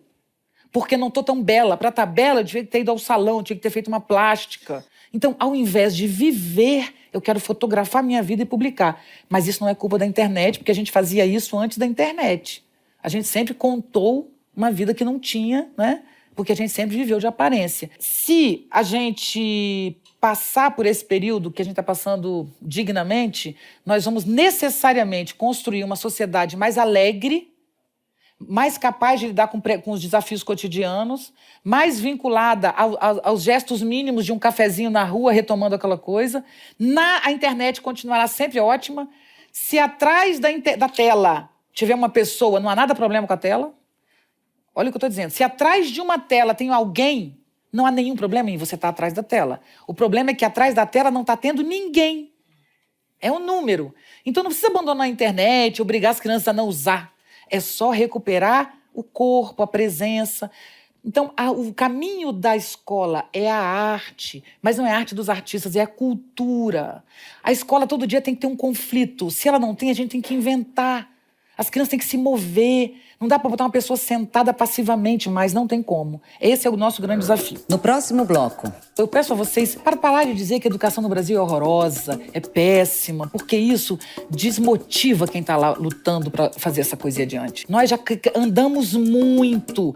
Porque não estou tão bela. Para estar bela, eu tinha que ter ido ao salão, tinha que ter feito uma plástica. Então, ao invés de viver, eu quero fotografar minha vida e publicar. Mas isso não é culpa da internet, porque a gente fazia isso antes da internet. A gente sempre contou uma vida que não tinha, né? Porque a gente sempre viveu de aparência. Se a gente passar por esse período que a gente está passando dignamente, nós vamos necessariamente construir uma sociedade mais alegre, mais capaz de lidar com os desafios cotidianos, mais vinculada aos gestos mínimos de um cafezinho na rua, retomando aquela coisa. A internet continuará sempre ótima. Se atrás da tela tiver uma pessoa, não há nada problema com a tela. Olha o que eu estou dizendo. Se atrás de uma tela tem alguém, não há nenhum problema em você estar atrás da tela. O problema é que atrás da tela não está tendo ninguém. É um número. Então não precisa abandonar a internet, obrigar as crianças a não usar. É só recuperar o corpo, a presença. Então, o caminho da escola é a arte, mas não é a arte dos artistas, é a cultura. A escola todo dia tem que ter um conflito. Se ela não tem, a gente tem que inventar. As crianças têm que se mover. Não dá para botar uma pessoa sentada passivamente, mas não tem como. Esse é o nosso grande desafio. No próximo bloco. Eu peço a vocês para parar de dizer que a educação no Brasil é horrorosa, é péssima, porque isso desmotiva quem está lá lutando para fazer essa coisa adiante. Nós já andamos muito.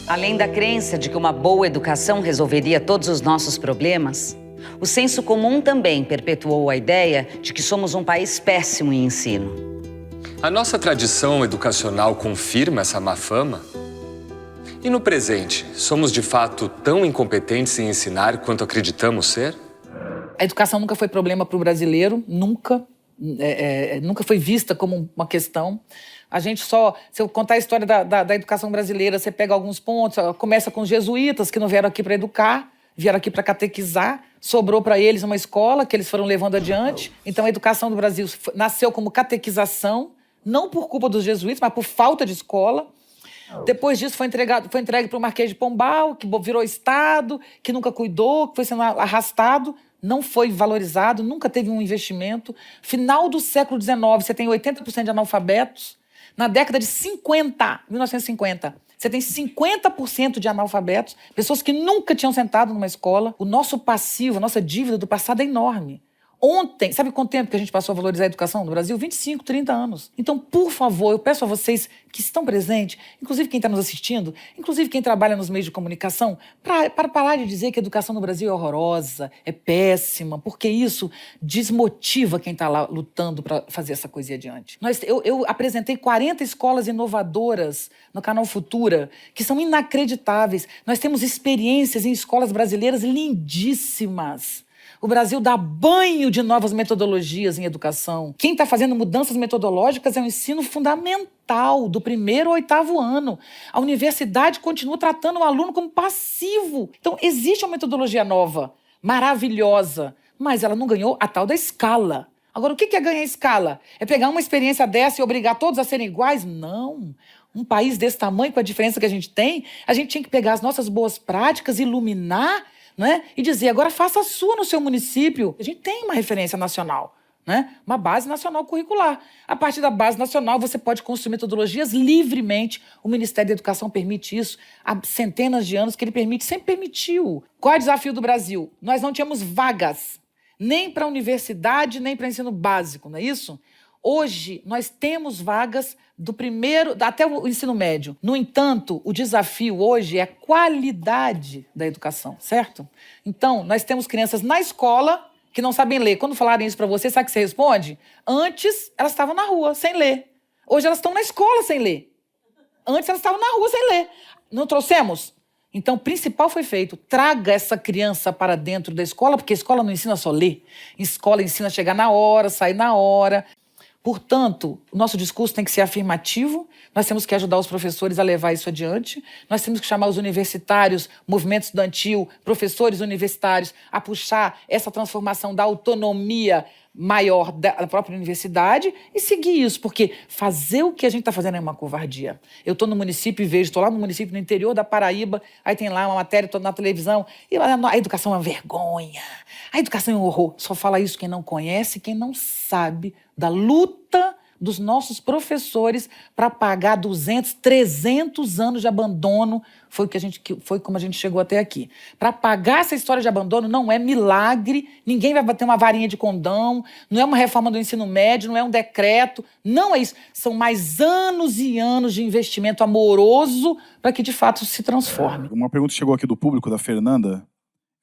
Além da crença de que uma boa educação resolveria todos os nossos problemas, o senso comum também perpetuou a ideia de que somos um país péssimo em ensino. A nossa tradição educacional confirma essa má fama? E no presente, somos de fato tão incompetentes em ensinar quanto acreditamos ser? A educação nunca foi problema para o brasileiro, nunca. nunca foi vista como uma questão. A gente só... Se eu contar a história da educação brasileira, você pega alguns pontos, começa com os jesuítas, que não vieram aqui para educar, vieram aqui para catequizar, sobrou para eles uma escola que eles foram levando adiante. Então, a educação do Brasil nasceu como catequização, não por culpa dos jesuítas, mas por falta de escola. Depois disso, foi entregue para o Marquês de Pombal, que virou Estado, que nunca cuidou, que foi sendo arrastado, não foi valorizado, nunca teve um investimento. Final do século XIX, você tem 80% de analfabetos. Na década de 1950, você tem 50% de analfabetos, pessoas que nunca tinham sentado numa escola. O nosso passivo, a nossa dívida do passado é enorme. Ontem, sabe quanto tempo que a gente passou a valorizar a educação no Brasil? 25, 30 anos. Então, por favor, eu peço a vocês que estão presentes, inclusive quem está nos assistindo, inclusive quem trabalha nos meios de comunicação, para parar de dizer que a educação no Brasil é horrorosa, é péssima, porque isso desmotiva quem está lá lutando para fazer essa coisa adiante. Eu apresentei 40 escolas inovadoras no canal Futura, que são inacreditáveis. Nós temos experiências em escolas brasileiras lindíssimas. O Brasil dá banho de novas metodologias em educação. Quem está fazendo mudanças metodológicas é o ensino fundamental, do 1º ao 8º ano. A universidade continua tratando o aluno como passivo. Então, existe uma metodologia nova, maravilhosa, mas ela não ganhou a tal da escala. Agora, o que é ganhar escala? É pegar uma experiência dessa e obrigar todos a serem iguais? Não. Um país desse tamanho, com a diferença que a gente tem, a gente tinha que pegar as nossas boas práticas, iluminar, né? E dizer, agora faça a sua no seu município. A gente tem uma referência nacional, né? Uma base nacional curricular. A partir da base nacional, você pode construir metodologias livremente. O Ministério da Educação permite isso há centenas de anos que ele permite, sempre permitiu. Qual é o desafio do Brasil? Nós não tínhamos vagas, nem para a universidade, nem para o ensino básico, não é isso? Hoje, nós temos vagas do 1º até o ensino médio. No entanto, o desafio hoje é a qualidade da educação, certo? Então, nós temos crianças na escola que não sabem ler. Quando falarem isso para você, sabe o que você responde? Antes, elas estavam na rua, sem ler. Hoje, elas estão na escola sem ler. Antes, elas estavam na rua sem ler. Não trouxemos? Então, o principal foi feito. Traga essa criança para dentro da escola, porque a escola não ensina só ler. A escola ensina a chegar na hora, sair na hora. Portanto, o nosso discurso tem que ser afirmativo, nós temos que ajudar os professores a levar isso adiante, nós temos que chamar os universitários, movimento estudantil, professores universitários, a puxar essa transformação da autonomia maior da própria universidade e seguir isso, porque fazer o que a gente está fazendo é uma covardia. Eu estou no município e vejo, estou lá no município, no interior da Paraíba, aí tem lá uma matéria, estou na televisão, e a educação é uma vergonha, a educação é um horror. Só fala isso quem não conhece, quem não sabe da luta dos nossos professores para pagar 200, 300 anos de abandono. Foi como a gente chegou até aqui. Para pagar essa história de abandono não é milagre, ninguém vai bater uma varinha de condão, não é uma reforma do ensino médio, não é um decreto, não é isso. São mais anos e anos de investimento amoroso para que, de fato, se transforme. Uma pergunta chegou aqui do público, da Fernanda.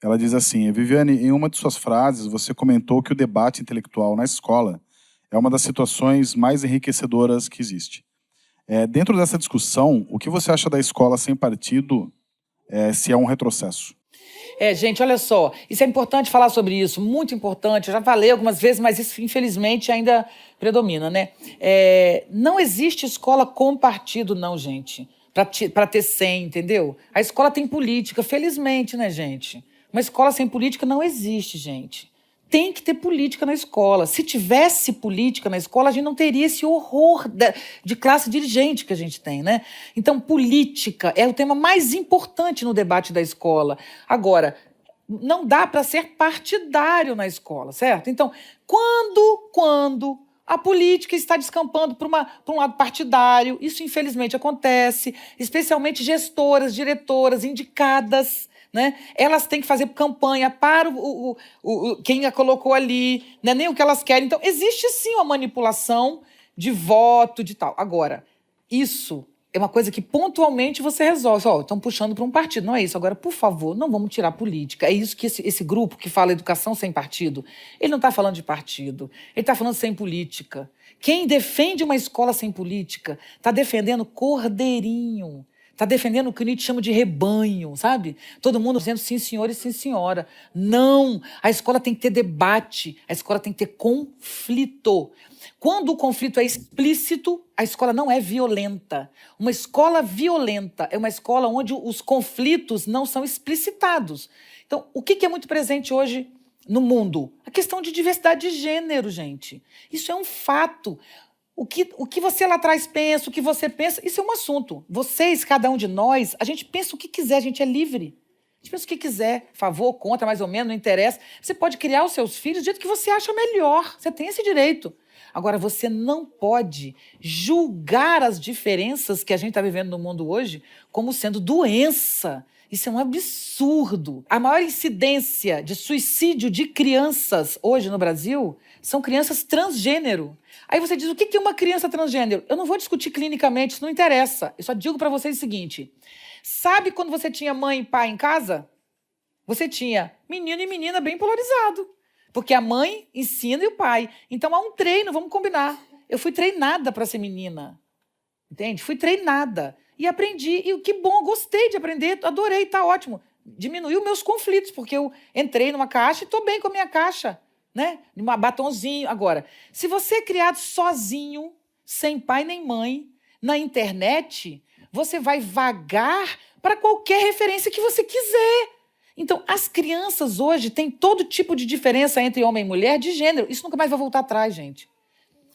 Ela diz assim, Viviane, em uma de suas frases, você comentou que o debate intelectual na escola é uma das situações mais enriquecedoras que existe. Dentro dessa discussão, o que você acha da escola sem partido, se é um retrocesso? Gente, olha só, isso é importante falar sobre isso, muito importante. Eu já falei algumas vezes, mas isso, infelizmente, ainda predomina, né? Não existe escola com partido, não, gente, para ter 100, entendeu? A escola tem política, felizmente, né, gente? Uma escola sem política não existe, gente. Tem que ter política na escola. Se tivesse política na escola, a gente não teria esse horror de classe dirigente que a gente tem, né? Então, política é o tema mais importante no debate da escola. Agora, não dá para ser partidário na escola, certo? Então, quando a política está descampando para um lado partidário, isso infelizmente acontece, especialmente gestoras, diretoras, indicadas, né? Elas têm que fazer campanha para quem a colocou ali, não é nem o que elas querem. Então, existe sim uma manipulação de voto, de tal. Agora, isso é uma coisa que pontualmente você resolve. Estão puxando para um partido, não é isso. Agora, por favor, não vamos tirar política. É isso que esse grupo que fala educação sem partido, ele não está falando de partido, ele está falando sem política. Quem defende uma escola sem política está defendendo cordeirinho, Está defendendo o que o Nietzsche chama de rebanho, sabe? Todo mundo dizendo sim, senhor e sim, senhora. Não! A escola tem que ter debate, a escola tem que ter conflito. Quando o conflito é explícito, a escola não é violenta. Uma escola violenta é uma escola onde os conflitos não são explicitados. Então, o que é muito presente hoje no mundo? A questão de diversidade de gênero, gente. Isso é um fato. O que você lá atrás pensa, o que você pensa, isso é um assunto. Vocês, cada um de nós, a gente pensa o que quiser, a gente é livre. A gente pensa o que quiser, favor, contra, mais ou menos, não interessa. Você pode criar os seus filhos do jeito que você acha melhor. Você tem esse direito. Agora, você não pode julgar as diferenças que a gente está vivendo no mundo hoje como sendo doença. Isso é um absurdo. A maior incidência de suicídio de crianças hoje no Brasil são crianças transgênero. Aí você diz, o que é uma criança transgênero? Eu não vou discutir clinicamente, isso não interessa. Eu só digo para vocês o seguinte. Sabe quando você tinha mãe e pai em casa? Você tinha menino e menina bem polarizado. Porque a mãe ensina e o pai. Então há um treino, vamos combinar. Eu fui treinada para ser menina. Entende? Fui treinada. E aprendi. E que bom, gostei de aprender, adorei, tá ótimo. Diminuiu meus conflitos, porque eu entrei numa caixa e estou bem com a minha caixa. Né? Um batonzinho. Agora, se você é criado sozinho, sem pai nem mãe, na internet, você vai vagar para qualquer referência que você quiser. Então, as crianças hoje têm todo tipo de diferença entre homem e mulher de gênero. Isso nunca mais vai voltar atrás, gente.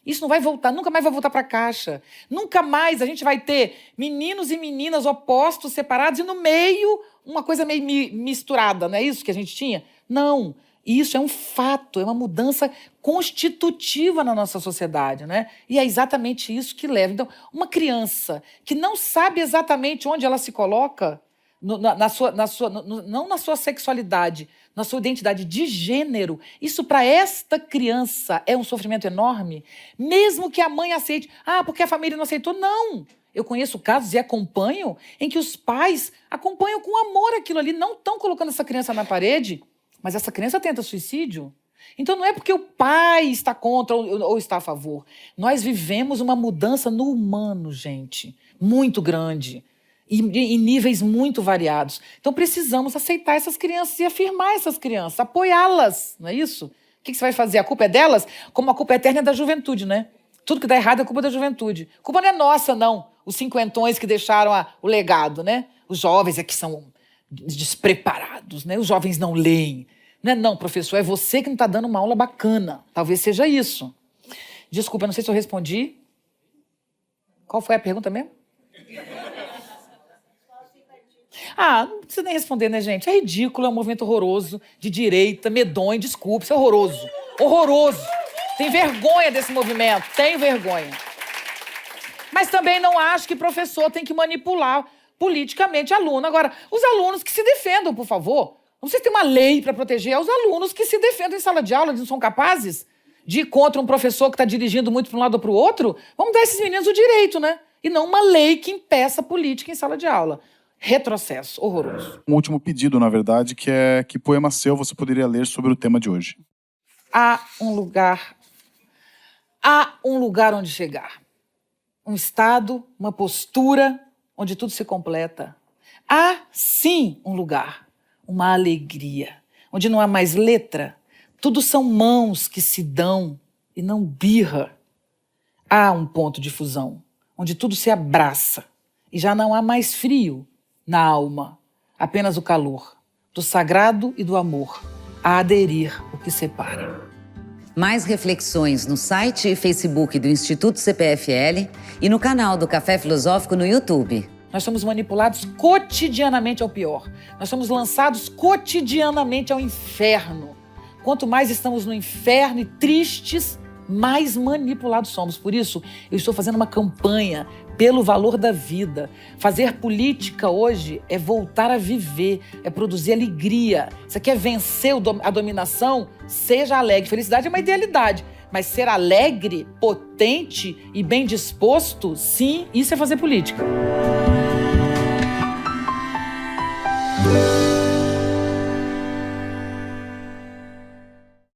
Isso não vai voltar, nunca mais vai voltar para a caixa. Nunca mais a gente vai ter meninos e meninas opostos, separados, e no meio uma coisa meio misturada, não é isso que a gente tinha? Não. Isso é um fato, é uma mudança constitutiva na nossa sociedade, né? E é exatamente isso que leva. Então, uma criança que não sabe exatamente onde ela se coloca, não na sua sexualidade, na sua identidade de gênero, isso para esta criança é um sofrimento enorme, mesmo que a mãe aceite. Ah, porque a família não aceitou. Não! Eu conheço casos e acompanho em que os pais acompanham com amor aquilo ali, não estão colocando essa criança na parede, mas essa criança tenta suicídio. Então não é porque o pai está contra ou está a favor. Nós vivemos uma mudança no humano, gente, muito grande. Em níveis muito variados. Então precisamos aceitar essas crianças e afirmar essas crianças, apoiá-las, não é isso? O que você vai fazer? A culpa é delas? Como a culpa eterna é da juventude, né? Tudo que dá errado é culpa da juventude. A culpa não é nossa, não. Os cinquentões que deixaram o legado, né? Os jovens é que são despreparados, né? Os jovens não leem. Não, professor, é você que não está dando uma aula bacana. Talvez seja isso. Desculpa, não sei se eu respondi. Qual foi a pergunta mesmo? Não precisa nem responder, né, gente? É ridículo, é um movimento horroroso, de direita, medonho, desculpe, isso é horroroso. Horroroso. Tem vergonha desse movimento, tenho vergonha. Mas também não acho que professor tem que manipular politicamente aluno. Agora, os alunos que se defendam, por favor. Não precisa ter uma lei para proteger os alunos que se defendam em sala de aula, eles não são capazes de ir contra um professor que está dirigindo muito para um lado ou para o outro. Vamos dar a esses meninos o direito, né? E não uma lei que impeça a política em sala de aula. Retrocesso, horroroso. Um último pedido, na verdade, que é que poema seu você poderia ler sobre o tema de hoje. Há um lugar onde chegar. Um estado, uma postura onde tudo se completa. Há, sim, um lugar, uma alegria, onde não há mais letra, tudo são mãos que se dão e não birra. Há um ponto de fusão, onde tudo se abraça e já não há mais frio na alma, apenas o calor do sagrado e do amor a aderir o que separa. Mais reflexões no site e Facebook do Instituto CPFL e no canal do Café Filosófico no YouTube. Nós somos manipulados cotidianamente ao pior. Nós somos lançados cotidianamente ao inferno. Quanto mais estamos no inferno e tristes, mais manipulados somos. Por isso, eu estou fazendo uma campanha pelo valor da vida. Fazer política hoje é voltar a viver, é produzir alegria. Você quer vencer a dominação? Seja alegre. Felicidade é uma idealidade, mas ser alegre, potente e bem disposto, sim, isso é fazer política.